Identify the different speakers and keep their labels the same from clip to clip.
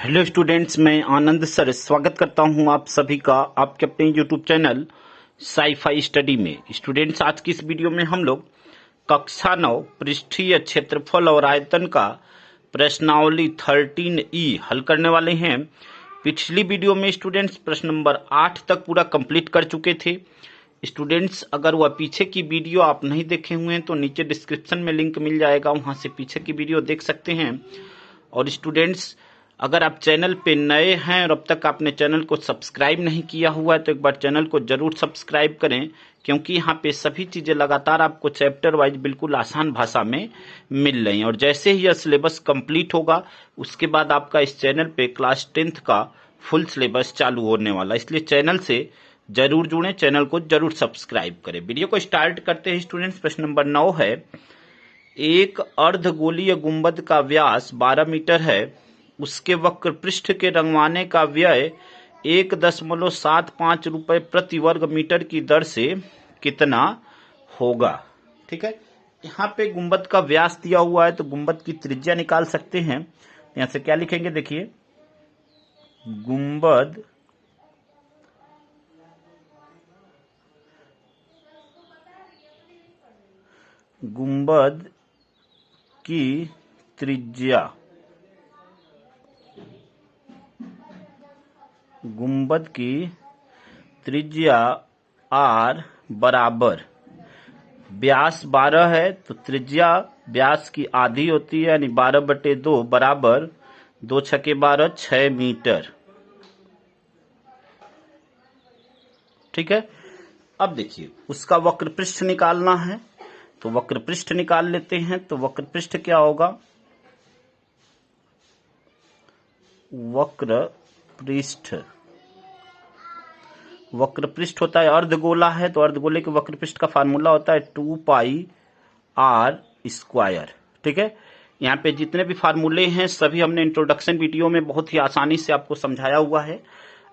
Speaker 1: Hello students, मैं आनंद sir स्वागत करता हूं आप सभी का आपके अपने यूट्यूब चैनल साई-फाई स्टडी में। स्टूडेंट्स, आज की इस वीडियो में हम लोग कक्षा 9 पृष्ठीय क्षेत्रफल और आयतन का प्रश्नावली 13E हल करने वाले हैं। पिछली वीडियो में स्टूडेंट्स प्रश्न नंबर 8 तक पूरा कंप्लीट कर चुके थे। स्टूडेंट्स, अगर वह पीछे की वीडियो आप नहीं देखे हुए हैं तो नीचे डिस्क्रिप्शन में लिंक मिल जाएगा, वहां से पीछे की वीडियो देख सकते हैं। और स्टूडेंट्स, अगर आप चैनल पे नए हैं और अब तक आपने चैनल को सब्सक्राइब नहीं किया हुआ है तो एक बार चैनल को जरूर सब्सक्राइब करें, क्योंकि यहाँ पे सभी चीजें लगातार आपको चैप्टर वाइज बिल्कुल आसान भाषा में मिल रही हैं। और जैसे ही यह सिलेबस कंप्लीट होगा उसके बाद आपका इस चैनल पे क्लास 10th का फुल सिलेबस चालू होने वाला है, इसलिए चैनल से जरूर जुड़ें, चैनल को जरूर सब्सक्राइब करें। वीडियो को स्टार्ट करते हैं स्टूडेंट्स। प्रश्न नंबर 9 है, एक अर्धगोलीय गुंबद का व्यास 12 मीटर है, उसके वक्र पृष्ठ के रंगवाने का व्यय 1.75 रुपए प्रति वर्ग मीटर की दर से कितना होगा। ठीक है, यहाँ पे गुंबद का व्यास दिया हुआ है तो गुंबद की त्रिज्या निकाल सकते हैं। यहां से क्या लिखेंगे, देखिए, गुंबद की त्रिज्या, गुंबद की त्रिज्या r बराबर व्यास 12 है तो त्रिज्या व्यास की आधी होती है, यानी 12/2 बराबर 2 छके 12 6 मीटर। ठीक है, अब देखिए उसका वक्र पृष्ठ निकालना है तो वक्र पृष्ठ निकाल लेते हैं। तो वक्र पृष्ठ क्या होगा, वक्र पृष्ठ होता है, अर्धगोला है तो अर्धगोले के वक्र पृष्ठ का फार्मूला होता है 2πr²। ठीक है, यहाँ पे जितने भी फार्मूले हैं सभी हमने इंट्रोडक्शन वीडियो में बहुत ही आसानी से आपको समझाया हुआ है।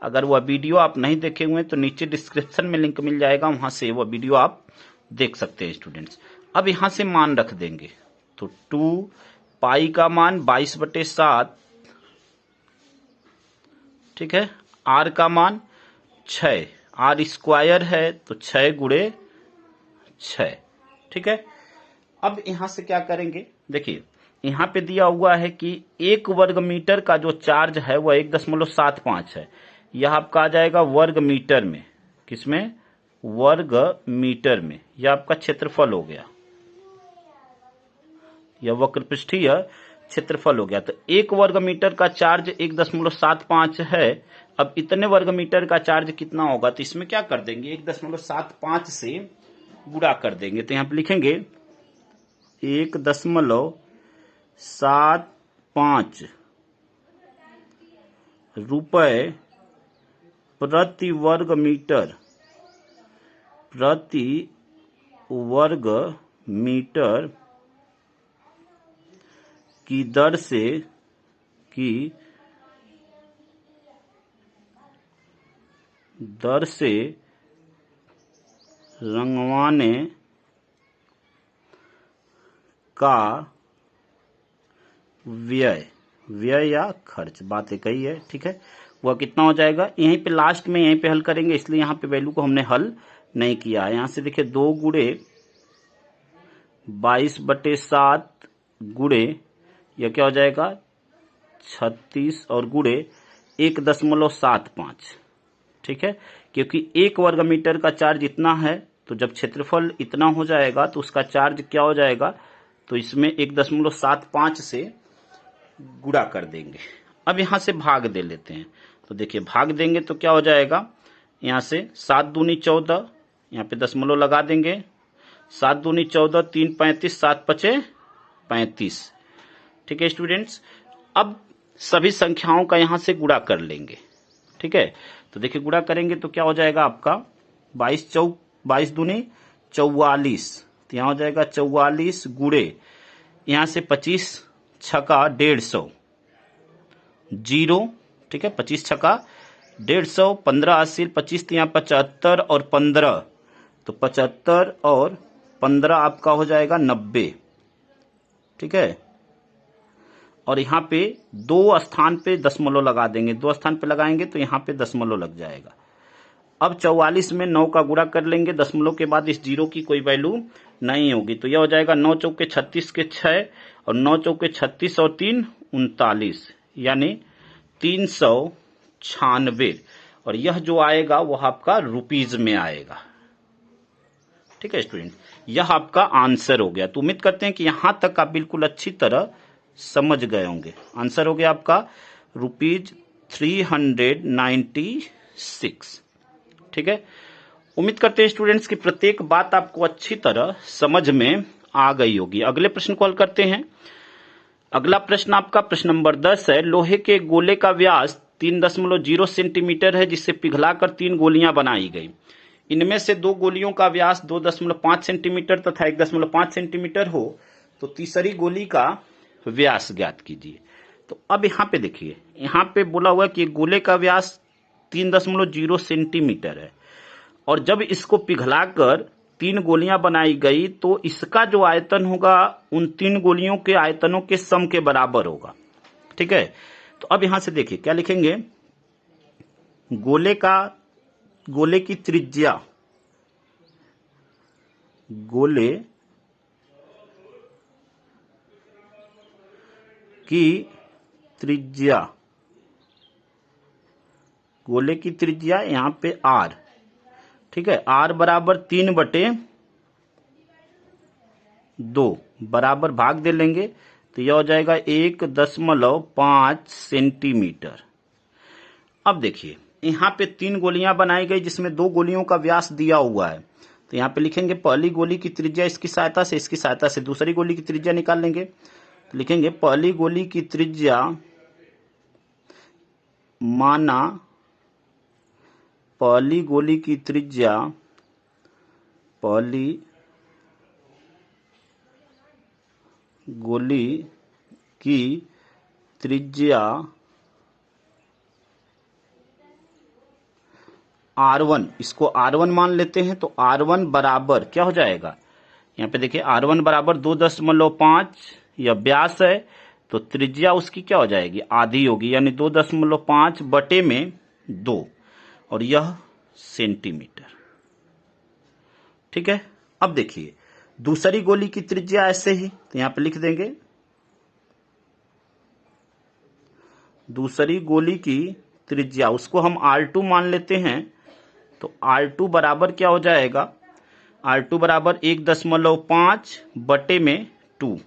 Speaker 1: अगर वह वीडियो आप नहीं देखे हुए तो नीचे डिस्क्रिप्शन में लिंक मिल जाएगा, वहां से वह वीडियो आप देख सकते हैं स्टूडेंट्स। अब यहां से मान रख देंगे तो 2π का मान 22/7, ठीक है, r का मान 6, r² है तो 6 × 6। ठीक है, अब यहां से क्या करेंगे, देखिए यहां पे दिया हुआ है कि 1 वर्ग मीटर का जो चार्ज है वह 1.75 है। यह आपका आ जाएगा वर्ग मीटर में, किसमें, वर्ग मीटर में। यह आपका क्षेत्रफल हो गया, यह वक्र पृष्ठीय क्षेत्रफल हो गया। तो 1 वर्ग मीटर का चार्ज 1.75 है। अब इतने वर्ग मीटर का चार्ज कितना होगा, तो इसमें क्या कर देंगे, 1.75 से गुणा कर देंगे। तो यहां पे लिखेंगे 1.75 रुपए प्रति वर्ग मीटर की दर से रंगवाने का व्यय या खर्च, बात एक ही है। ठीक है, वह कितना हो जाएगा, यहीं पे लास्ट में यहीं पे हल करेंगे, इसलिए यहां पे वैल्यू को हमने हल नहीं किया है। यहां से देखिए 2 × 22/7 गुणे यह क्या हो जाएगा 36 और गुणे 1.75। ठीक है, क्योंकि 1 वर्ग मीटर का चार्ज इतना है तो जब क्षेत्रफल इतना हो जाएगा तो उसका चार्ज क्या हो जाएगा, तो इसमें 1.75 से गुणा कर देंगे। अब यहां से भाग दे लेते हैं, तो देखिए भाग देंगे तो क्या हो जाएगा, यहां से 7 दूनी 14, यहां पे दशमलव लगा देंगे, 7 दूनी 14, 3 35, 7 5 35। ठीक है स्टूडेंट्स, अब सभी संख्याओं का यहां से गुणा कर लेंगे। ठीक है, तो देखिए गुणा करेंगे तो क्या हो जाएगा आपका 22 दूनी 44, तो यहां हो जाएगा 44 गुणे यहां से 25 छका 150 0। ठीक है, 25 छका 150, 15 80 25, तो यहाँ 75 और 15, तो 75 और 15 आपका हो जाएगा 90। ठीक है, और यहाँ पे 2 स्थान पे दशमलव लगा देंगे, 2 स्थान पे लगाएंगे तो यहाँ पे दशमलव लग जाएगा। अब 44 में 9 का गुणा कर लेंगे, दशमलव के बाद इस जीरो की कोई वैल्यू नहीं होगी, तो यह हो जाएगा 9 चौके 36 के 6 और 9 चौके 36 और 3 39, यानी 396। और यह जो आएगा वह आपका रुपीज में आएगा। ठीक है स्टूडेंट, यह आपका आंसर हो गया। तो उम्मीद करते हैं कि यहां तक आप बिल्कुल अच्छी तरह समझ गए होंगे। आंसर हो गया आपका ₹396। ठीक है, उम्मीद करते हैं स्टूडेंट्स की प्रत्येक बात आपको अच्छी तरह समझ में आ गई होगी। अगले प्रश्न को हल करते हैं। अगला प्रश्न आपका प्रश्न नंबर 10 है। लोहे के गोले का व्यास 3.0 सेंटीमीटर है, जिससे पिघलाकर 3 गोलियां बनाई गई। इनमें से 2 गोलियों का व्यास 2.5 सेंटीमीटर तथा 1.5 सेंटीमीटर हो तो तीसरी गोली का व्यास ज्ञात कीजिए। तो अब यहाँ पे देखिए, यहाँ पे बोला हुआ है कि गोले का व्यास 3.0 सेंटीमीटर है और जब इसको पिघलाकर 3 गोलियां बनाई गई तो इसका जो आयतन होगा उन 3 गोलियों के आयतनों के सम के बराबर होगा। ठीक है, तो अब यहां से देखिए क्या लिखेंगे। गोले की त्रिज्या, गोले की त्रिज्या, गोले की त्रिज्या यहां पे R। ठीक है, R बराबर 3/2 बराबर भाग दे लेंगे तो यह हो जाएगा 1.5 सेंटीमीटर। अब देखिए यहाँ पे 3 गोलियां बनाई गई जिसमें 2 गोलियों का व्यास दिया हुआ है, तो यहाँ पे लिखेंगे पहली गोली की त्रिज्या इसकी सहायता से दूसरी गोली की त्रिज्या निकाल लेंगे। तो लिखेंगे पहली गोली की त्रिज्या माना, पहली गोली की त्रिज्या, पहली गोली की त्रिज्या R1, इसको R1 मान लेते हैं। तो R1 बराबर क्या हो जाएगा, यहाँ पे देखिए R1 बराबर 2.5, यह व्यास है तो त्रिज्या उसकी क्या हो जाएगी, आधी होगी, यानी 2.5 बटे में 2 और यह सेंटीमीटर। ठीक है, अब देखिए दूसरी गोली की त्रिज्या ऐसे ही, तो यहां पे लिख देंगे दूसरी गोली की त्रिज्या, उसको हम R2 मान लेते हैं। तो R2 बराबर क्या हो जाएगा, R2 बराबर 1.5 बटे में 2,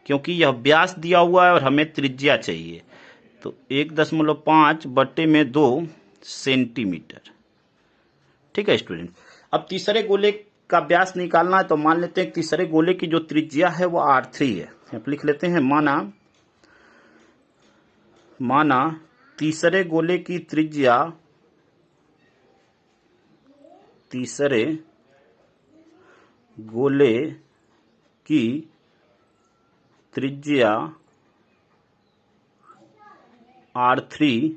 Speaker 1: क्योंकि यह व्यास दिया हुआ है और हमें त्रिज्या चाहिए, तो 1.5 बटे में 2 सेंटीमीटर। ठीक है स्टूडेंट, अब तीसरे गोले का व्यास निकालना है तो मान लेते हैं तीसरे गोले की जो त्रिज्या है वो R3 है। यहाँ पे लिख लेते हैं माना तीसरे गोले की त्रिज्या, तीसरे गोले की त्रिज्या R3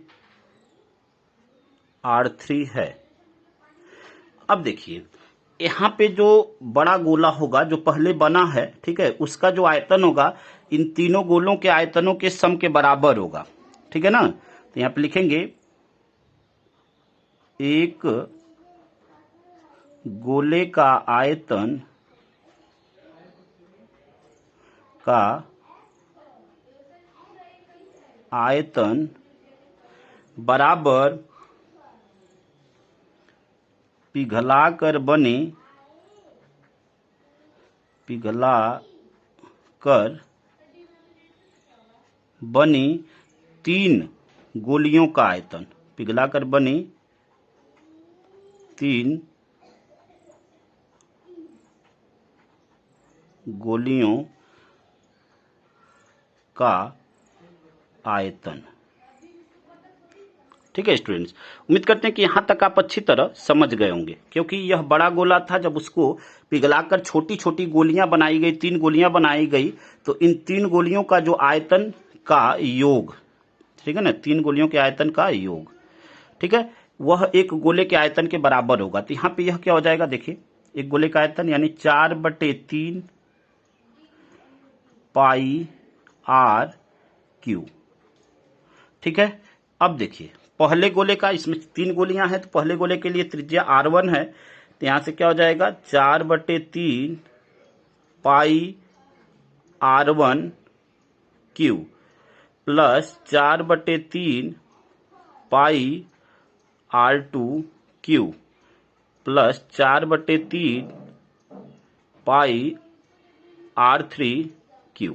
Speaker 1: है। अब देखिए यहाँ पे जो बड़ा गोला होगा जो पहले बना है, ठीक है, उसका जो आयतन होगा इन तीनों गोलों के आयतनों के सम के बराबर होगा। ठीक है ना, तो यहाँ पे लिखेंगे एक गोले का आयतन बराबर पिघलाकर बनी 3 गोलियों का आयतन, पिघलाकर बनी 3 गोलियों का आयतन। ठीक है स्टूडेंट्स, उम्मीद करते हैं कि यहां तक आप अच्छी तरह समझ गए होंगे, क्योंकि यह बड़ा गोला था, जब उसको पिघलाकर छोटी छोटी गोलियां बनाई गई, 3 गोलियां बनाई गई, तो इन 3 गोलियों का जो आयतन का योग, ठीक है ना, 3 गोलियों के आयतन का योग, ठीक है, वह एक गोले के आयतन के बराबर होगा। तो यहाँ पे यह क्या हो जाएगा, देखिए एक गोले का आयतन यानी 4/3 पाई R क्यू। ठीक है, अब देखिए पहले गोले का, इसमें 3 गोलियां हैं तो पहले गोले के लिए त्रिज्या R1 है, तो यहां से क्या हो जाएगा 4/3 पाई R1 क्यू प्लस 4/3 पाई R2 क्यू प्लस 4/3 पाई R3 क्यू।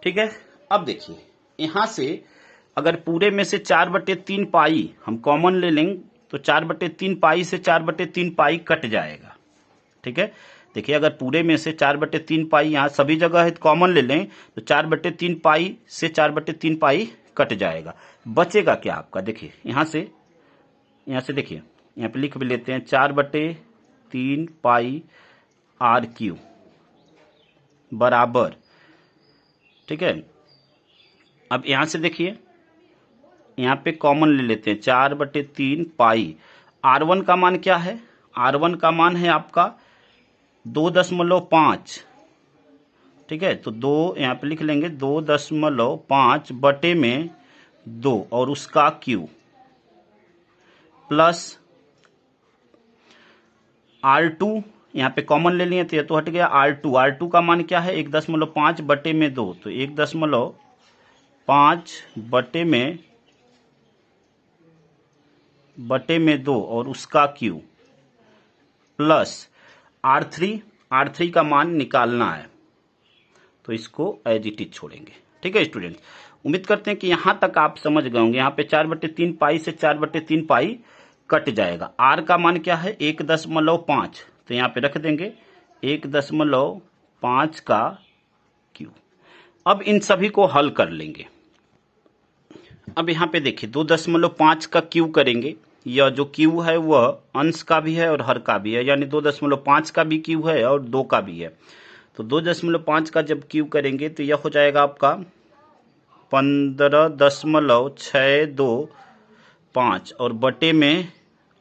Speaker 1: ठीक है, अब देखिए यहां से अगर पूरे में से 4/3 पाई हम कॉमन ले लेंगे तो 4/3 पाई से 4/3 पाई कट जाएगा। ठीक है, देखिए अगर पूरे में से 4/3 पाई यहाँ सभी जगह है तो कॉमन ले लें तो 4/3 पाई से 4/3 पाई कट जाएगा। बचेगा क्या आपका, देखिए यहाँ से देखिए यहाँ पे लिख भी लेते हैं 4/3 पाई RQ बराबर। ठीक है, अब यहां से देखिए यहाँ पे कॉमन ले लेते हैं 4/3 पाई। R1 का मान क्या है, R1 का मान है आपका 2.5। ठीक है, तो 2 यहाँ पे लिख लेंगे 2.5 बटे में 2 और उसका क्यू प्लस R2 यहाँ पे कॉमन ले लिए थे तो हट गया R2 का मान क्या है 1.5 बटे में 2, तो 1.5 बटे में 2 और उसका क्यू प्लस R3 का मान निकालना है तो इसको एज इट इज छोड़ेंगे। ठीक है स्टूडेंट, उम्मीद करते हैं कि यहां तक आप समझ गए होंगे। यहाँ पे 4/3 पाई से 4/3 पाई कट जाएगा। R का मान क्या है 1.5, तो यहाँ पे रख देंगे 1.5 का क्यू। अब इन सभी को हल कर लेंगे। अब यहाँ पे देखिए 2.5 का क्यू करेंगे, यह जो क्यू है वह अंश का भी है और हर का भी है, यानी 2.5 का भी क्यू है और 2 का भी है। तो 2.5 का जब क्यू करेंगे तो यह हो जाएगा आपका 15.625 और बटे में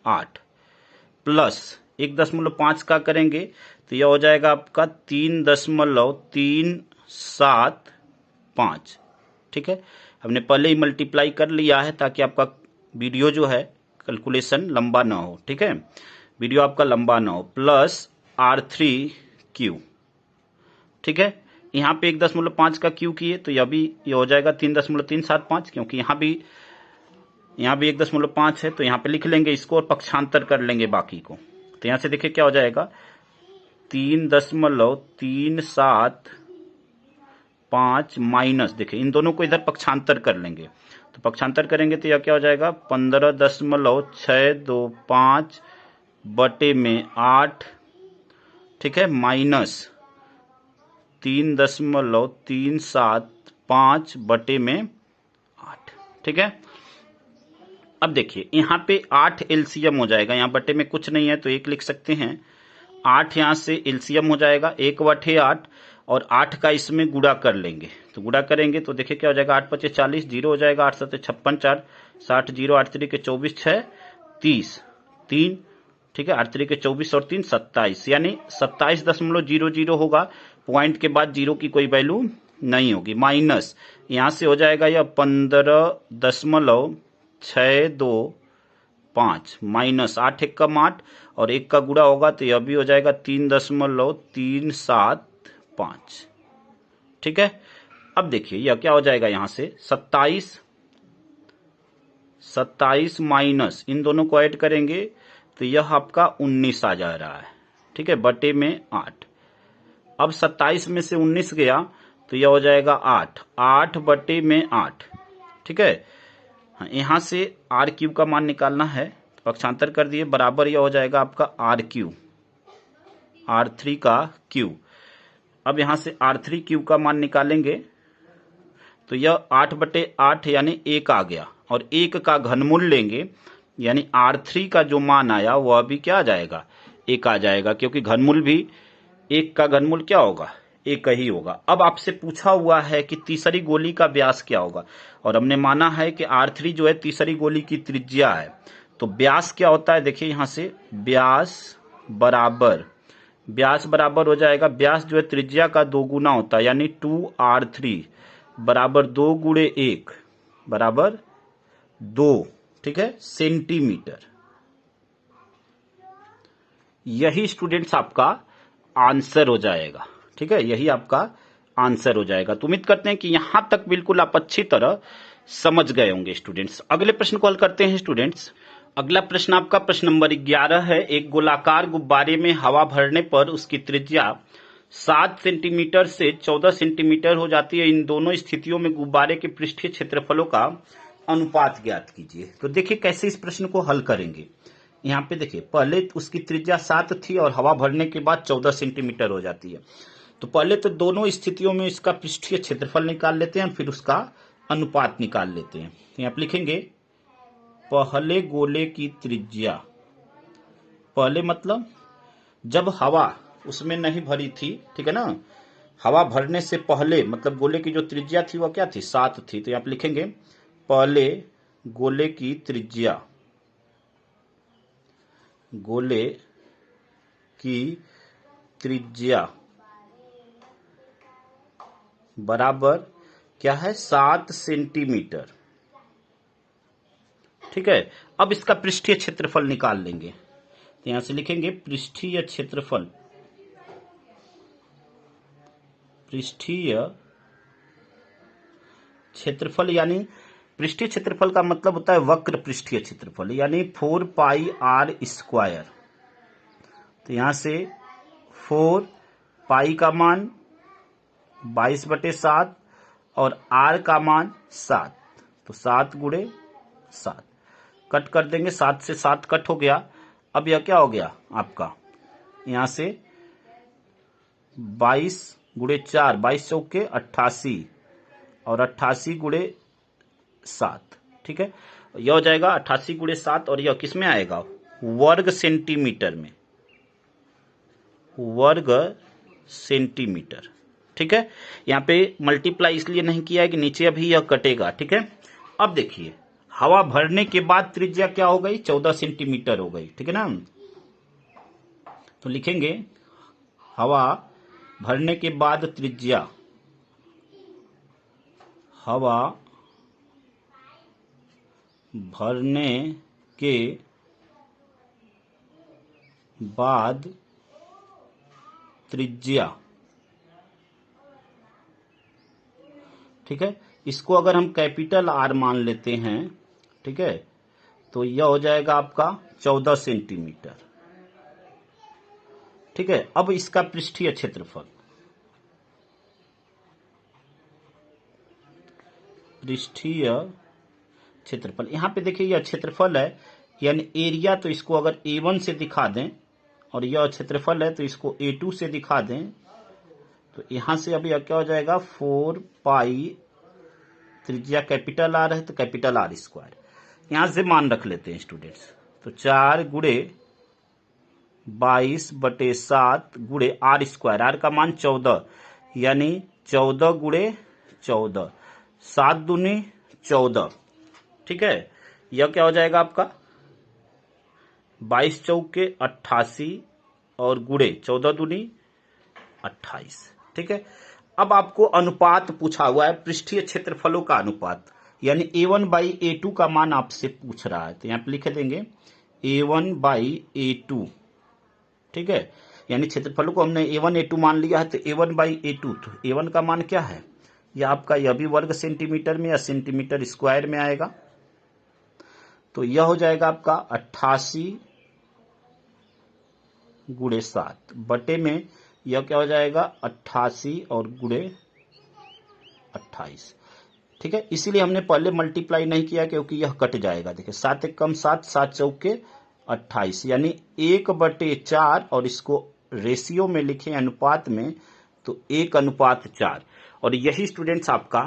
Speaker 1: 8 प्लस 1.5 का करेंगे तो यह हो जाएगा आपका 3.375। ठीक है, हमने पहले ही मल्टीप्लाई कर लिया है ताकि आपका वीडियो जो है कैलकुलेशन लंबा ना हो। ठीक है, वीडियो आपका लंबा ना हो, प्लस R3 क्यू। ठीक है, यहाँ पे 1.5 का क्यू किए तो यह हो जाएगा 3.375, क्योंकि यहाँ भी 1.5 है तो यहाँ पे लिख लेंगे इसको और पक्षांतर कर लेंगे बाकी को। तो यहाँ से देखिए क्या हो जाएगा 3.375 माइनस, देखिए इन दोनों को इधर पक्षांतर कर लेंगे तो पक्षांतर करेंगे तो यह क्या हो जाएगा 15.625 बटे में 8। ठीक है, माइनस 3.375 बटे में 8। ठीक है, अब देखिए यहाँ पे 8 एलसीएम हो जाएगा, यहाँ बटे में कुछ नहीं है तो 1 लिख सकते हैं। 8 यहाँ से एलसीएम हो जाएगा 1/8 और 8 का इसमें गुणा कर लेंगे, तो गुणा करेंगे तो देखिए क्या हो जाएगा 8×5 = 40, 0 हो जाएगा, 8×7 = 56, 4 60, 0 8 3 के 24, 6 30 3। ठीक है, 8 3 के 24 और 3 27, यानी 27.00 होगा। पॉइंट के बाद 0 की कोई वैल्यू नहीं होगी। माइनस यहाँ से हो जाएगा यह 15.625 माइनस 8 1 का 8 और 1 का गुणा होगा तो यह भी हो जाएगा 3.375। ठीक है, अब देखिए यह क्या हो जाएगा यहाँ से 27 माइनस इन दोनों को ऐड करेंगे तो यह आपका 19 आ जा रहा है। ठीक है, बटे में 8। अब 27 में से 19 गया तो यह हो जाएगा 8 बटे में 8। ठीक है, यहां से R3 का मान निकालना है, पक्षांतर कर दिए, बराबर यह हो जाएगा आपका R3 का क्यू। अब यहां से R3 का मान निकालेंगे तो यह 8/8 यानी 1 आ गया और 1 का घनमूल लेंगे, यानी R3 का जो मान आया वह भी क्या आ जाएगा 1 आ जाएगा, क्योंकि घनमूल भी 1 का घनमूल क्या होगा 1 ही होगा। अब आपसे पूछा हुआ है कि तीसरी गोली का व्यास क्या होगा, और हमने माना है कि R3 जो है तीसरी गोली की त्रिज्या है, तो व्यास क्या होता है देखिए यहां से व्यास बराबर हो जाएगा, व्यास जो है त्रिज्या का 2 गुना होता है, यानी 2R3 बराबर 2 गुणे 1 बराबर 2, ठीक है, सेंटीमीटर। यही स्टूडेंट्स आपका आंसर हो जाएगा, ठीक है, यही आपका आंसर हो जाएगा। तो उम्मीद करते हैं कि यहां तक बिल्कुल आप अच्छी तरह समझ गए होंगे स्टूडेंट्स। अगले प्रश्न को हल करते हैं स्टूडेंट्स। अगला प्रश्न आपका प्रश्न नंबर 11 है। एक गोलाकार गुब्बारे में हवा भरने पर उसकी त्रिज्या 7 सेंटीमीटर से 14 सेंटीमीटर हो जाती है। इन दोनों स्थितियों में गुब्बारे के पृष्ठीय क्षेत्रफलों का अनुपात ज्ञात कीजिए। तो देखिए कैसे इस प्रश्न को हल करेंगे। यहाँ पे देखिए, पहले उसकी त्रिज्या 7 थी और हवा भरने के बाद 14 सेंटीमीटर हो जाती है। तो पहले तो दोनों स्थितियों में इसका पृष्ठीय क्षेत्रफल निकाल लेते हैं, फिर उसका अनुपात निकाल लेते हैं। तो यहाँ पे लिखेंगे पहले गोले की त्रिज्या, पहले मतलब जब हवा उसमें नहीं भरी थी, ठीक है ना, हवा भरने से पहले मतलब गोले की जो त्रिज्या थी वह क्या थी, 7 थी। तो यहाँ पे लिखेंगे पहले गोले की त्रिज्या, गोले की त्रिज्या बराबर क्या है, 7 सेंटीमीटर, ठीक है। अब इसका पृष्ठीय क्षेत्रफल निकाल लेंगे। तो यहां से लिखेंगे पृष्ठीय क्षेत्रफल, पृष्ठीय क्षेत्रफल यानी पृष्ठीय क्षेत्रफल का मतलब होता है वक्र पृष्ठीय क्षेत्रफल, यानी 4 पाई आर स्क्वायर। तो यहां से 4 पाई का मान 22/7 और आर का मान 7, तो 7 गुणे 7 कट कर देंगे, 7 से 7 कट हो गया। अब यह क्या हो गया आपका, यहां से 22 गुणे 4, 22 चौके 88 और 88 गुणे 7, ठीक है। यह हो जाएगा 88 गुणे 7 और यह किस में आएगा, वर्ग सेंटीमीटर में, वर्ग सेंटीमीटर, ठीक है। यहाँ पे मल्टीप्लाई इसलिए नहीं किया है कि नीचे अभी यह कटेगा, ठीक है। अब देखिए हवा भरने के बाद त्रिज्या क्या हो गई, 14 सेंटीमीटर हो गई, ठीक है ना। तो लिखेंगे हवा भरने के बाद त्रिज्या, हवा भरने के बाद त्रिज्या, ठीक है। इसको अगर हम कैपिटल आर मान लेते हैं, ठीक है, तो यह हो जाएगा आपका 14 सेंटीमीटर, ठीक है। अब इसका पृष्ठीय क्षेत्रफल, पृष्ठीय क्षेत्रफल, यहां पे देखिए यह क्षेत्रफल है यानी एरिया, तो इसको अगर A1 से दिखा दें और यह क्षेत्रफल है तो इसको A2 से दिखा दें, तो यहां से अभी क्या हो जाएगा 4 पाई, त्रिज्या कैपिटल आर है तो कैपिटल आर स्क्वायर, यहां से मान रख लेते हैं स्टूडेंट्स। तो 4 गुणे 22/7 गुणे आर स्क्वायर, आर का मान 14 यानी 14 गुणे 14, 7 दूनी 14, ठीक है। यह क्या हो जाएगा आपका 22 चौके 88 और गुणे 14 दूनी 28, ठीक है। अब आपको अनुपात पूछा हुआ है, पृष्ठीय क्षेत्रफलों का अनुपात, यानी A1/A2 का मान आपसे पूछ रहा है। तो यहां पे लिख देंगे A1/A2, ठीक है। यानी क्षेत्रफलों को हमने A1 A2 मान लिया है, तो A1/A2, तो A1 का मान क्या है, यह आपका यह भी वर्ग सेंटीमीटर में या सेंटीमीटर स्क्वायर में आएगा। तो यह हो जाएगा आपका 88 गुणे 7 बटे में यह क्या हो जाएगा 88 और गुणे 28, ठीक है। इसीलिए हमने पहले मल्टीप्लाई नहीं किया क्योंकि यह कट जाएगा। देखिए 7 एक कम 7, 7 चौके 28 यानी 1/4 और इसको रेशियो में लिखें अनुपात में तो 1:4 और यही स्टूडेंट्स आपका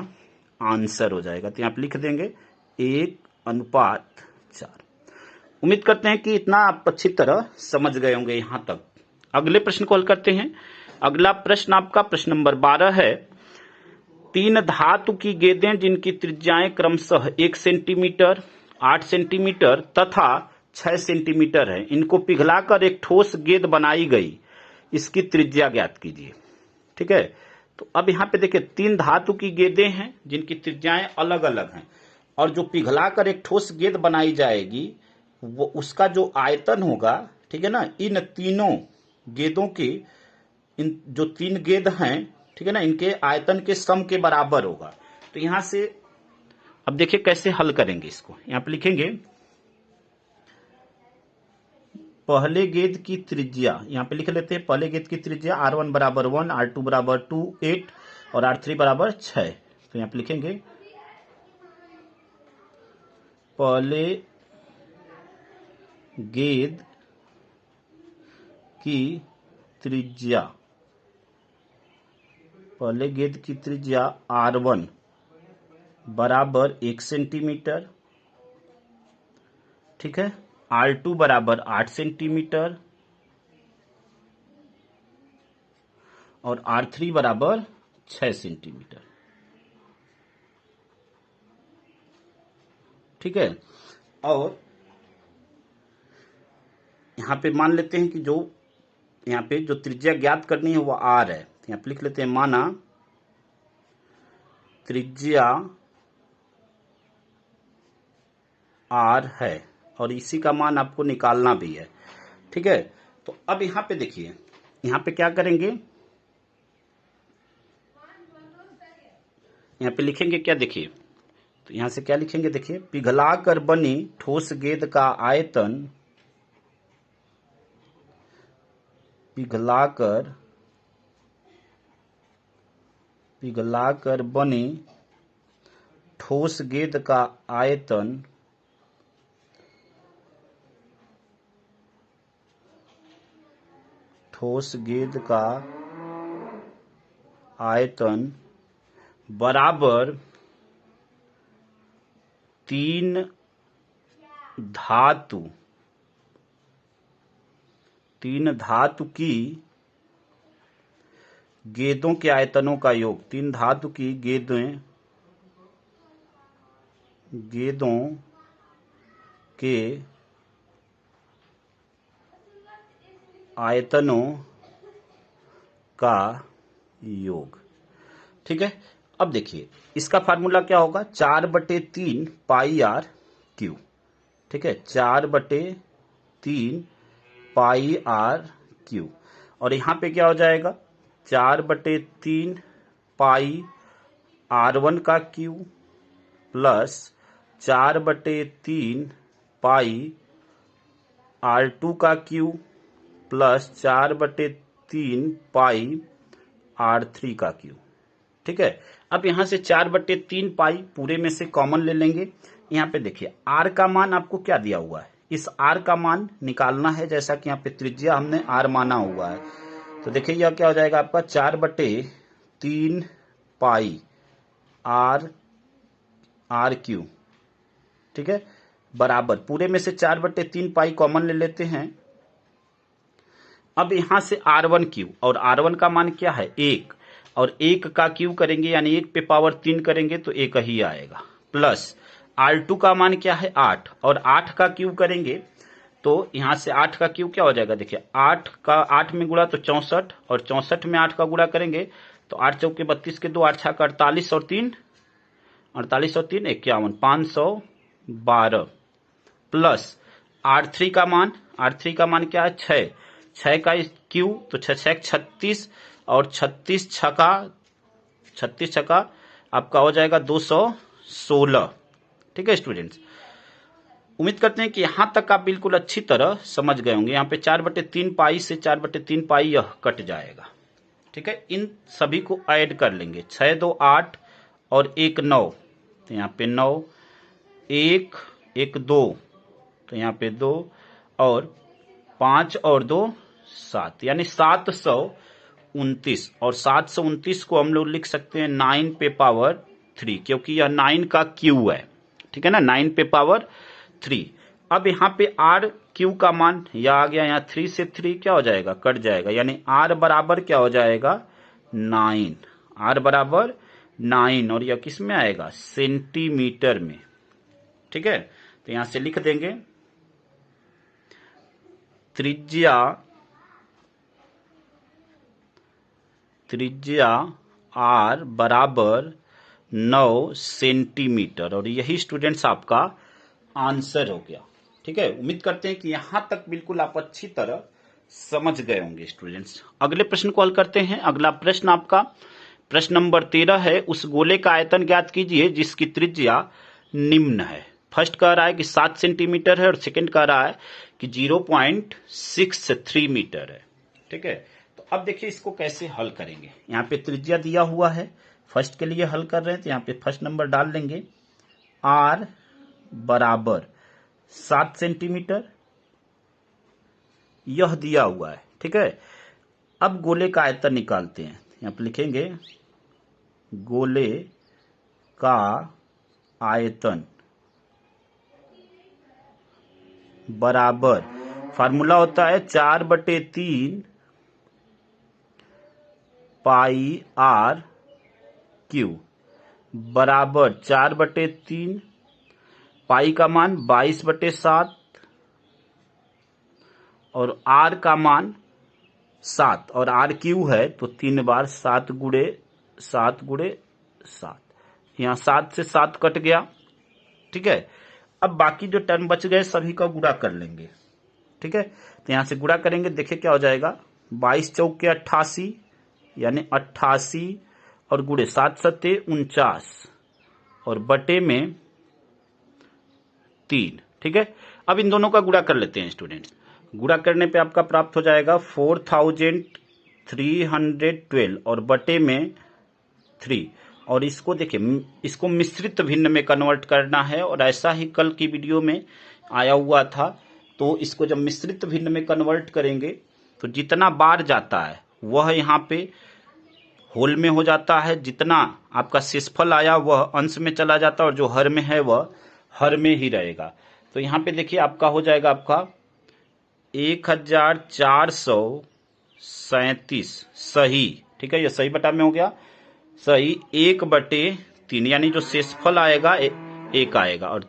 Speaker 1: आंसर हो जाएगा। तो यहाँ पे लिख देंगे 1:4। उम्मीद करते हैं कि इतना आप अच्छी तरह समझ गए होंगे यहां तक। अगले प्रश्न को हल करते हैं। अगला प्रश्न आपका प्रश्न नंबर 12 है। 3 धातु की गेंदें जिनकी त्रिज्याएं क्रमशः 1 सेंटीमीटर, 8 सेंटीमीटर तथा 6 सेंटीमीटर है, इनको पिघलाकर एक ठोस गेंद बनाई गई, इसकी त्रिज्या ज्ञात कीजिए, ठीक है। तो अब यहाँ पे देखिए 3 धातु की गेंदें हैं जिनकी त्रिज्याएं अलग अलग हैं, और जो पिघलाकर एक ठोस गेंद बनाई जाएगी वो उसका जो आयतन होगा, ठीक है ना, इन तीनों गेंदों के, इन जो 3 गेंद हैं, ठीक है ना, इनके आयतन के सम के बराबर होगा। तो यहां से अब देखिए कैसे हल करेंगे इसको। यहां पे लिखेंगे पहले गेंद की त्रिज्या, यहां पे लिख लेते हैं पहले गेंद की त्रिज्या R1 बराबर 1, R2 बराबर 2 8 और R3 बराबर 6। तो यहां पे लिखेंगे पहले गेंद की त्रिज्या, पहले गेंद की त्रिज्या R1 बराबर 1 सेंटीमीटर, ठीक है, R2 बराबर 8 सेंटीमीटर और R3 बराबर 6 सेंटीमीटर, ठीक है। और यहां पे मान लेते हैं कि जो यहां पे जो त्रिज्या ज्ञात करनी है वो R है। यहां पे लिख लेते हैं माना त्रिज्या R है और इसी का मान आपको निकालना भी है, ठीक है। तो अब यहां पे देखिए, यहां पे क्या करेंगे, यहां पे लिखेंगे क्या, देखिए, तो यहां से क्या लिखेंगे, देखिए, पिघलाकर बनी ठोस गेंद का आयतन, पिघलाकर बनी ठोस गेंद का आयतन बराबर 3 धातु की गेंदों के आयतनों का योग, 3 धातु की गेंदों के आयतनों का योग, ठीक है। अब देखिए इसका फार्मूला क्या होगा, 4/3 पाई आर क्यू, ठीक है, 4/3 पाई आर क्यू। और यहां पे क्या हो जाएगा, 4/3 पाई R1 का क्यू प्लस 4/3 पाई R2 का क्यू प्लस 4/3 पाई R3 का क्यू, ठीक है। अब यहां से 4/3 पाई पूरे में से कॉमन ले लेंगे। यहां पे देखिए R का मान आपको क्या दिया हुआ है, इस R का मान निकालना है, जैसा कि यहाँ पे त्रिज्या हमने R माना हुआ है। तो देखिए यह क्या हो जाएगा आपका 4/3 पाई आर क्यू, ठीक है, बराबर पूरे में से 4/3 पाई कॉमन ले लेते हैं। अब यहां से R1 क्यू, और R1 का मान क्या है 1, और 1 का क्यू करेंगे यानी 1 पे पावर 3 करेंगे तो 1 ही आएगा, प्लस R2 का मान क्या है 8, और 8 का क्यू करेंगे तो यहां से 8 का क्यू क्या हो जाएगा, देखिए 8 में गुणा तो 64, और 64 में 8 का गुणा करेंगे तो 8 चौके 32 के 2, 8 छक्का 48 और 3 51, 512 प्लस R3 का मान क्या है 6 का क्यू तो 6 36 और 36 छक्का आपका हो जाएगा 216, ठीक है स्टूडेंट्स। उम्मीद करते हैं कि यहां तक आप बिल्कुल अच्छी तरह समझ गए होंगे। यहाँ पे 4/3 पाई से 4/3 पाई यह कट जाएगा, ठीक है। इन सभी को ऐड कर लेंगे, 6 2 8 और 1 9, तो यहाँ पे 9, 1 1 2, तो यहाँ पे 2, और 5 और 2 7, यानी 729, और 729 को हम लोग लिख सकते हैं 9 पे पावर 3, क्योंकि यह 9 का क्यू है, ठीक है ना, 9 पे पावर 3। अब यहाँ पे आर क्यू का मान यह आ गया, यहाँ 3 से 3 क्या हो जाएगा, कट जाएगा, यानी आर बराबर क्या हो जाएगा 9, आर बराबर 9, और यह किस में आएगा सेंटीमीटर में, ठीक है। तो यहां से लिख देंगे त्रिज्या r बराबर 9 सेंटीमीटर। और यही स्टूडेंट्स आपका आंसर हो गया। ठीक है, उम्मीद करते हैं कि यहां तक बिल्कुल आप अच्छी तरह समझ गए होंगे स्टूडेंट्स। अगले प्रश्न को हल करते हैं। अगला प्रश्न आपका प्रश्न नंबर 13 है, उस गोले का आयतन ज्ञात कीजिए जिसकी त्रिज्या निम्न है। फर्स्ट कह रहा है कि 7 सेंटीमीटर है और सेकंड कह रहा है कि 0.63 मीटर है। ठीक है, तो अब देखिए इसको कैसे हल करेंगे। यहाँ पे त्रिज्या दिया हुआ है, फर्स्ट के लिए हल कर रहे हैं तो यहाँ पे फर्स्ट नंबर डाल लेंगे। r बराबर 7 सेंटीमीटर यह दिया हुआ है। ठीक है, अब गोले का आयतन निकालते हैं। यहाँ पे लिखेंगे गोले का आयतन बराबर, फार्मूला होता है 4/3 पाई r क्यू बराबर 4/3 पाई का मान 22/7 और r का मान 7 और r क्यू है तो 3 बार 7 गुणे 7 गुणे 7, यहाँ 7 से 7 कट गया। ठीक है, अब बाकी जो टर्म बच गए सभी का गुणा कर लेंगे। ठीक है, तो यहां से गुणा करेंगे, देखिए क्या हो जाएगा। 22 चौके 88 यानी 88 और गुणे 7 सत्ते 49 और बटे में 3। ठीक है, अब इन दोनों का गुणा कर लेते हैं स्टूडेंट्स। गुणा करने पे आपका प्राप्त हो जाएगा 4312 और बटे में 3। और इसको देखिए, इसको मिश्रित भिन्न में कन्वर्ट करना है और ऐसा ही कल की वीडियो में आया हुआ था। तो इसको जब मिश्रित भिन्न में कन्वर्ट करेंगे तो जितना बार जाता है वह यहाँ पे होल में हो जाता है, जितना आपका शेषफल आया वह अंश में चला जाता है और जो हर में है वह हर में ही रहेगा। तो यहाँ पे देखिए आपका हो जाएगा आपका 1437 सही। ठीक है, यह सही बटा में हो गया, सही 1/3 यानी जो शेषफल आएगा एक आएगा और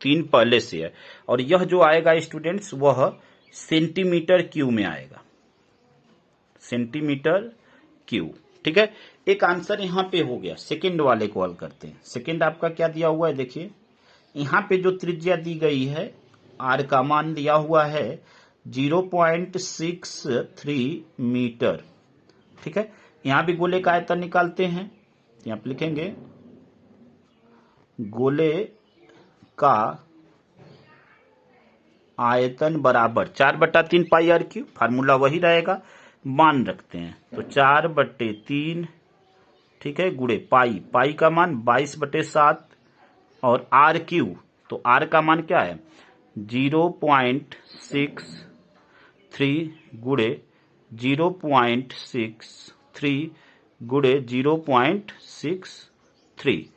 Speaker 1: 3 पहले से है। और यह जो आएगा स्टूडेंट्स वह सेंटीमीटर क्यूब में आएगा, सेंटीमीटर क्यूब। ठीक है, एक आंसर यहाँ पे हो गया। सेकंड वाले को हल करते हैं। सेकंड आपका क्या दिया हुआ है, देखिए यहाँ पे जो त्रिज्या दी गई है r का मान दिया हुआ है 0.63 मीटर। ठीक है, यहां भी गोले का आयतन निकालते हैं। यहां पे लिखेंगे गोले का आयतन बराबर 4/3 पाई r क्यूब, फार्मूला वही रहेगा, मान रखते हैं तो 4/3। ठीक है, गुणे पाई, पाई का मान 22/7 और r क्यूब, तो r का मान क्या है 0.63 गुणे 0.63 गुणे 0.63।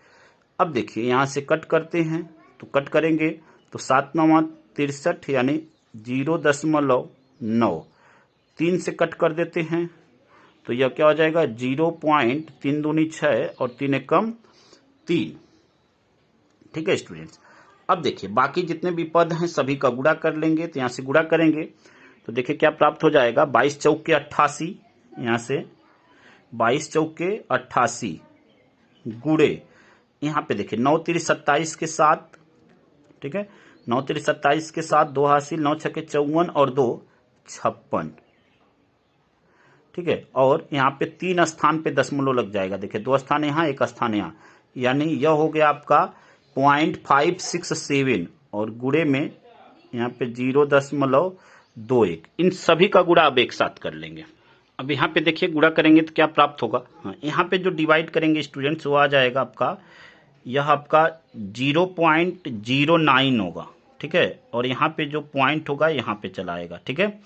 Speaker 1: अब देखिए यहां से कट करते हैं तो कट करेंगे तो 7×9 = 63 यानी 0.9। 3 से कट कर देते हैं तो यह क्या हो जाएगा 0.3 दूनी 6 और 3 एकम 3। ठीक है स्टूडेंट्स, अब देखिए बाकी जितने भी पद हैं सभी का गुणा कर लेंगे। तो यहां से गुणा करेंगे तो देखिए क्या प्राप्त हो जाएगा 22 चौके 88, यहां से 22 चौके 88 गुणे यहाँ पे देखिए 9 3 27 के साथ। ठीक है, 9 3 27 के साथ 2 हासिल, 9 6 54 और 2 56। ठीक है, और यहाँ पे 3 स्थान पे दशमलव लग जाएगा। देखिए 2 स्थान यहाँ 1 स्थान यहाँ, यानी यह हो गया आपका 0.567 और गुणे में यहाँ पे 0.21। इन सभी का गुणा अब एक साथ कर लेंगे। अब यहाँ पे देखिए गुणा करेंगे तो क्या प्राप्त होगा। हाँ, यहाँ पे जो डिवाइड करेंगे स्टूडेंट्स वो आ जाएगा आपका, यह आपका 0.09 होगा। ठीक है, और यहाँ पे जो पॉइंट होगा यहाँ पे चला आएगा। ठीक है,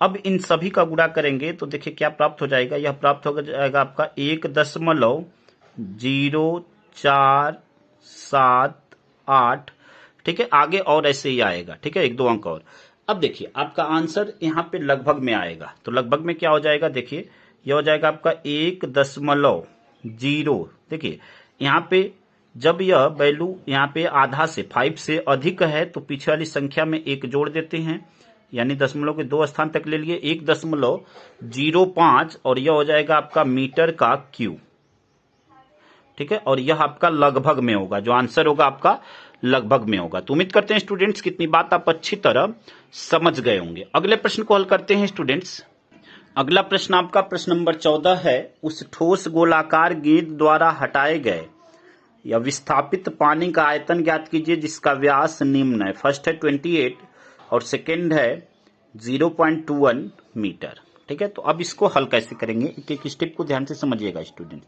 Speaker 1: अब इन सभी का गुणा करेंगे तो देखिए क्या प्राप्त हो जाएगा, यह प्राप्त हो जाएगा आपका 1.0478। ठीक है, आगे और ऐसे ही आएगा। ठीक है, 1-2 अंक और। अब देखिए आपका आंसर यहाँ पे लगभग में आएगा, तो लगभग में क्या हो जाएगा, देखिए यह हो जाएगा आपका 1.0। देखिए यहाँ पे जब यह वैल्यू यहाँ पे आधा से 5 से अधिक है तो पीछे वाली संख्या में 1 जोड़ देते हैं, यानी दशमलव के 2 स्थान तक ले लिए 1.05 और यह हो जाएगा आपका मीटर का क्यूब। ठीक है, और यह आपका लगभग में होगा, जो आंसर होगा आपका लगभग में होगा। तो उम्मीद करते हैं स्टूडेंट्स कितनी बात आप अच्छी तरह समझ गए होंगे। अगले प्रश्न को हल करते हैं स्टूडेंट्स। अगला प्रश्न आपका प्रश्न नंबर 14 है, उस ठोस गोलाकार गेंद द्वारा हटाए गए या विस्थापित पानी का आयतन ज्ञात कीजिए जिसका व्यास निम्न है। फर्स्ट है 28 और सेकेंड है 0.21 मीटर। ठीक है, तो अब इसको हल कैसे करेंगे, एक एक स्टेप को ध्यान से समझिएगा स्टूडेंट।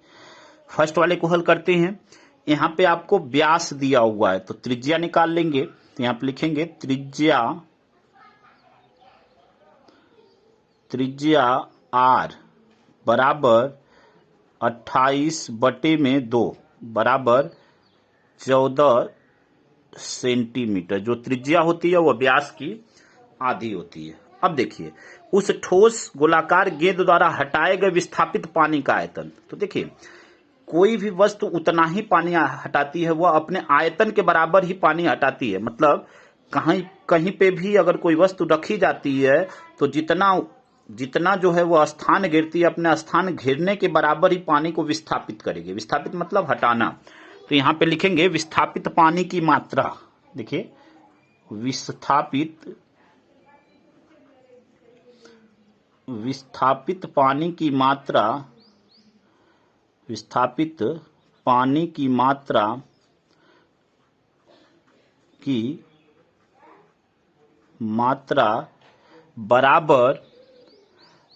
Speaker 1: फर्स्ट वाले को हल करते हैं। यहाँ पे आपको व्यास दिया हुआ है तो त्रिज्या निकाल लेंगे। तो यहाँ पे लिखेंगे त्रिज्या आर बराबर 28/2 बराबर 14 सेंटीमीटर। जो त्रिज्या होती है वह व्यास की आधी होती है। अब देखिए, उस ठोस गोलाकार गेंद द्वारा हटाए गए विस्थापित पानी का आयतन। तो देखिए, कोई भी वस्तु उतना ही पानी हटाती है, वह अपने आयतन के बराबर ही पानी हटाती है। मतलब कहीं पे भी अगर कोई वस्तु रखी जाती है तो जितना जो है वह स्थान घेरती है, अपने स्थान घेरने के बराबर ही पानी को विस्थापित करेगी। विस्थापित मतलब हटाना। तो यहां पे लिखेंगे विस्थापित पानी की मात्रा। देखिए, विस्थापित पानी की मात्रा, विस्थापित पानी की मात्रा बराबर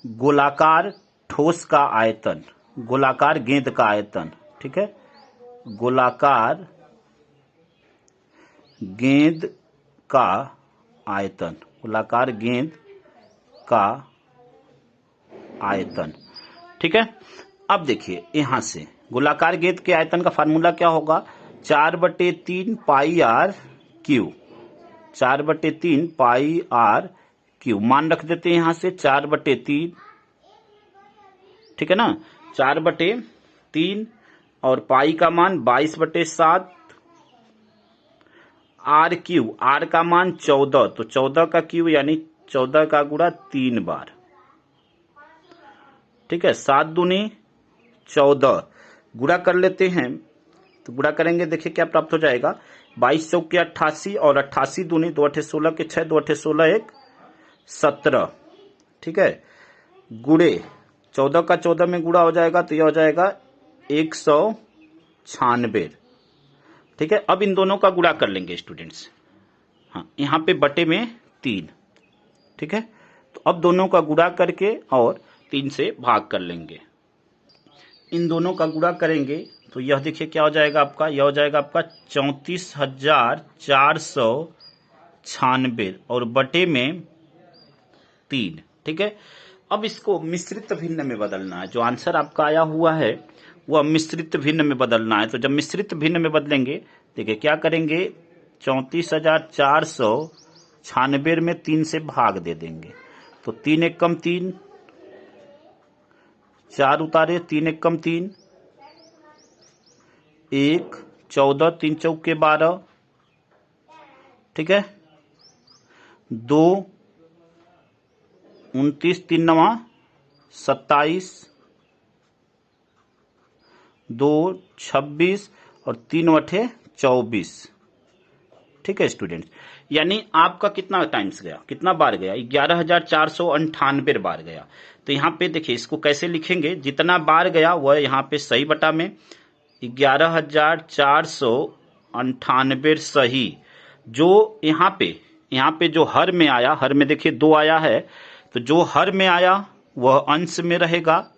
Speaker 1: गोलाकार ठोस का आयतन, गोलाकार गेंद का आयतन। ठीक है, गोलाकार गेंद का आयतन, गोलाकार गेंद का आयतन। ठीक है, अब देखिए यहां से गोलाकार गेंद के आयतन का फार्मूला क्या होगा, 4/3 pi R Q, 4/3 pi R Q. मान रख देते हैं यहां से 4/3। ठीक है ना, 4/3 और पाई का मान 22/7, आर क्यू, आर का मान 14, तो 14 का क्यू यानी 14 का गुणा 3 बार। ठीक है, 7 दूनी 14, गुणा कर लेते हैं। तो गुणा करेंगे, देखिए क्या प्राप्त हो जाएगा, 22 चौके 88 और 88 दूनी 2 8 16 के 6, 2 8 16 1 17। ठीक है, गुणे 14 का 14 में गुणा हो जाएगा तो यह हो जाएगा 196। ठीक है, अब इन दोनों का गुणा कर लेंगे स्टूडेंट्स। हाँ, यहाँ पे बटे में 3। ठीक है, तो अब दोनों का गुणा करके और 3 से भाग कर लेंगे। इन दोनों का गुणा करेंगे तो यह देखिए क्या हो जाएगा आपका, यह हो जाएगा आपका 34,496 और बटे में 3। ठीक है, अब इसको मिश्रित भिन्न में बदलना है। जो आंसर आपका आया हुआ है वह मिश्रित भिन्न में बदलना है। तो जब मिश्रित भिन्न में बदलेंगे, देखिए क्या करेंगे, 34,496 में 3 से भाग दे देंगे। तो 3 एक कम 3, 4 उतारे, 3 एक कम 3, 1 14, 3 चौके 12। ठीक है, 2 29, 3 9 27, 2 26 और 3 8 24। ठीक है स्टूडेंट्स, यानी आपका कितना टाइम्स गया, कितना बार गया, 11,498 बार गया। तो यहाँ पे देखिए इसको कैसे लिखेंगे, जितना बार गया वह यहाँ पे सही बटा में 11,498 सही। जो यहाँ पे जो हर में आया, हर में देखिए 2 आया है, तो जो हर में आया वह अंश में रहेगा।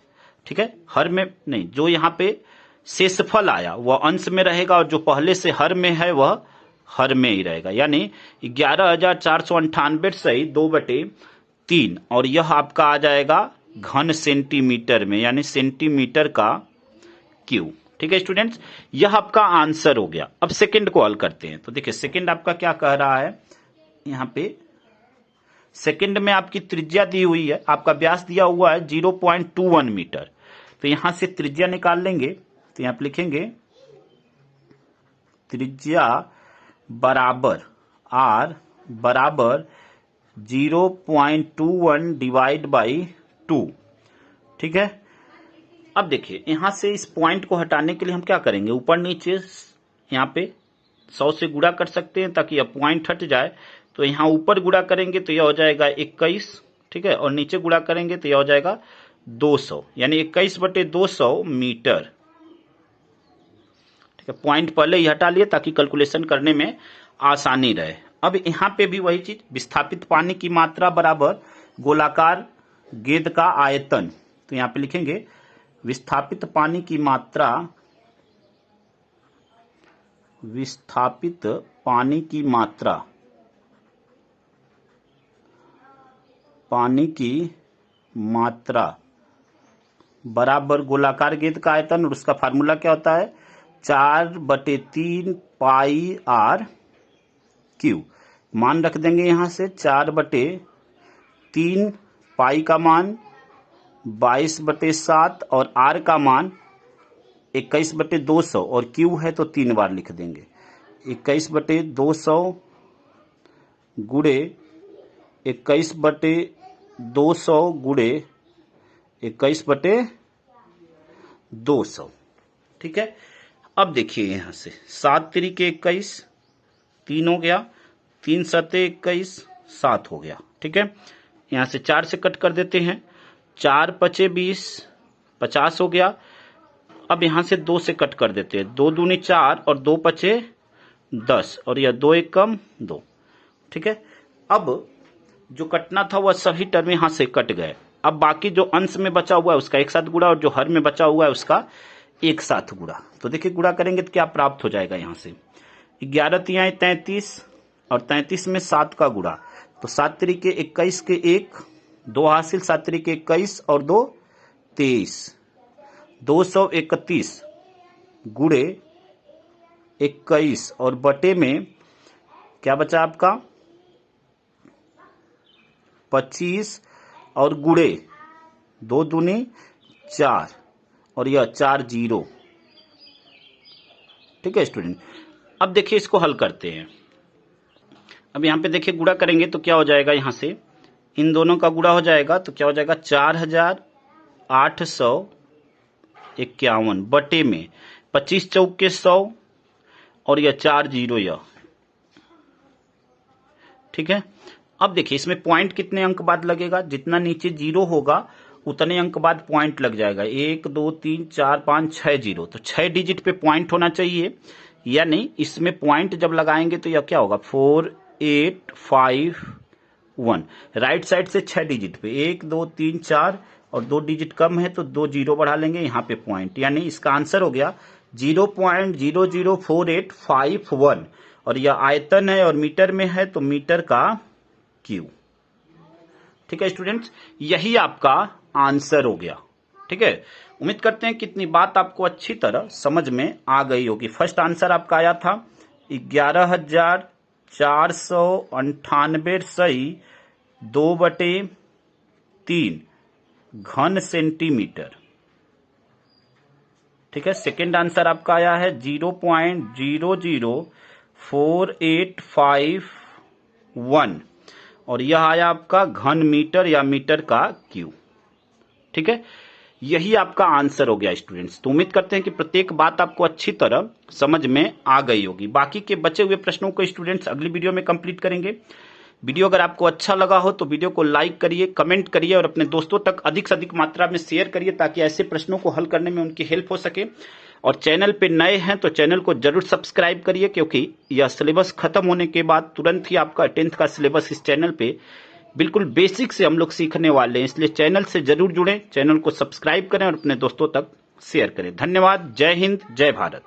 Speaker 1: ठीक है, हर में नहीं, जो यहाँ पे शेषफल आया वह अंश में रहेगा और जो पहले से हर में है वह हर में ही रहेगा। यानी 11,498 सही 2/3 और यह आपका आ जाएगा घन सेंटीमीटर में, यानी सेंटीमीटर का क्यूब। ठीक है स्टूडेंट्स, यह आपका आंसर हो गया। अब सेकंड को हल करते हैं। तो देखिए सेकंड आपका क्या कह रहा है, यहां पे सेकंड में आपकी त्रिज्या दी हुई है, आपका व्यास दिया हुआ है 0.21 मीटर। तो यहां से त्रिज्या निकाल लेंगे। तो यहां पे लिखेंगे त्रिज्या बराबर आर बराबर 0.21 डिवाइड बाई 2। ठीक है, अब देखिए यहां से इस पॉइंट को हटाने के लिए हम क्या करेंगे, ऊपर नीचे यहाँ पे 100 से गुणा कर सकते हैं ताकि यह पॉइंट हट जाए। तो यहाँ ऊपर गुणा करेंगे तो यह हो जाएगा 21, ठीक है, और नीचे गुणा करेंगे तो यह हो जाएगा 200, यानी 21/200 मीटर। ठीक है, पॉइंट पहले ही हटा लिए ताकि कैलकुलेशन करने में आसानी रहे। अब यहाँ पे भी वही चीज, विस्थापित पानी की मात्रा बराबर गोलाकार गेंद का आयतन। तो यहाँ पे लिखेंगे विस्थापित पानी की मात्रा, विस्थापित पानी की मात्रा, पानी की मात्रा बराबर गोलाकार गेंद का आयतन, और उसका फार्मूला क्या होता है 4/3 पाई आर क्यू। मान रख देंगे यहां से 4/3 पाई का मान 22/7 और आर का मान 21/200 और क्यू है तो 3 बार लिख देंगे। 21/200 गुणे 21/200 गुणे 21/200। ठीक है, अब देखिए यहां से 7 तिरिके 21, 3 हो गया, 3 सते 21, 7 हो गया। ठीक है, यहां से 4 से कट कर देते हैं, 4 पचे 20, 50 हो गया। अब यहां से 2 से कट कर देते हैं, 2 दूनी 4 और 2 पचे 10 और यह 2 एक कम 2। ठीक है, अब जो कटना था वह सभी टर्म यहां से कट गए। अब बाकी जो अंश में बचा हुआ है उसका एक साथ गुणा और जो हर में बचा हुआ है उसका एक साथ गुणा। तो देखिए गुणा करेंगे तो क्या प्राप्त हो जाएगा, यहां से 11 तिहाई 33 और 33 में 7 का गुणा, तो 7 तिरिके 21 के 1, 2 हासिल, 7 तिरिके 21 और 2 23, 231 गुणे 21 और बटे में क्या बचा आपका 25 और गुणे 2 दूनी 4 और यह 4 0। ठीक है स्टूडेंट, अब देखिए इसको हल करते हैं। अब यहां पे देखिए गुणा करेंगे तो क्या हो जाएगा, यहां से इन दोनों का गुणा हो जाएगा तो क्या हो जाएगा 4851 बटे में 25 चौके 100 और यह 4 0 यह। ठीक है, अब देखिए इसमें पॉइंट कितने अंक बाद लगेगा, जितना नीचे 0 होगा उतने अंक बाद पॉइंट लग जाएगा। 1 2 3 4 5 6 0, तो 6 डिजिट पे पॉइंट होना चाहिए, यानी इसमें पॉइंट जब लगाएंगे तो यह क्या होगा 4851। राइट साइड से 6 डिजिट पे 1 2 3 4 और 2 डिजिट कम है तो 2 0 बढ़ा लेंगे यहाँ पे पॉइंट, यानी इसका आंसर हो गया 0.004851 और यह आयतन है और मीटर में है तो मीटर का क्यू। ठीक है स्टूडेंट्स, यही आपका आंसर हो गया। ठीक है, उम्मीद करते हैं कि इतनी बात आपको अच्छी तरह समझ में आ गई होगी। फर्स्ट आंसर आपका आया था 11,498 सही 2/3 घन सेंटीमीटर। ठीक है, सेकेंड आंसर आपका आया है 0.004851 और यह आया आपका घन मीटर या मीटर का क्यू। ठीक है, यही आपका आंसर हो गया स्टूडेंट्स। तो उम्मीद करते हैं कि प्रत्येक बात आपको अच्छी तरह समझ में आ गई होगी। बाकी के बचे हुए प्रश्नों को स्टूडेंट्स अगली वीडियो में कंप्लीट करेंगे। वीडियो अगर आपको अच्छा लगा हो तो वीडियो को लाइक करिए, कमेंट करिए और अपने दोस्तों तक अधिक से अधिक मात्रा में शेयर करिए ताकि ऐसे प्रश्नों को हल करने में उनकी हेल्प हो सके। और चैनल पे नए हैं तो चैनल को जरूर सब्सक्राइब करिए, क्योंकि यह सिलेबस खत्म होने के बाद तुरंत ही आपका 10th का सिलेबस इस चैनल पे बिल्कुल बेसिक से हम लोग सीखने वाले हैं, इसलिए चैनल से जरूर जुड़ें, चैनल को सब्सक्राइब करें और अपने दोस्तों तक शेयर करें। धन्यवाद, जय हिंद, जय भारत।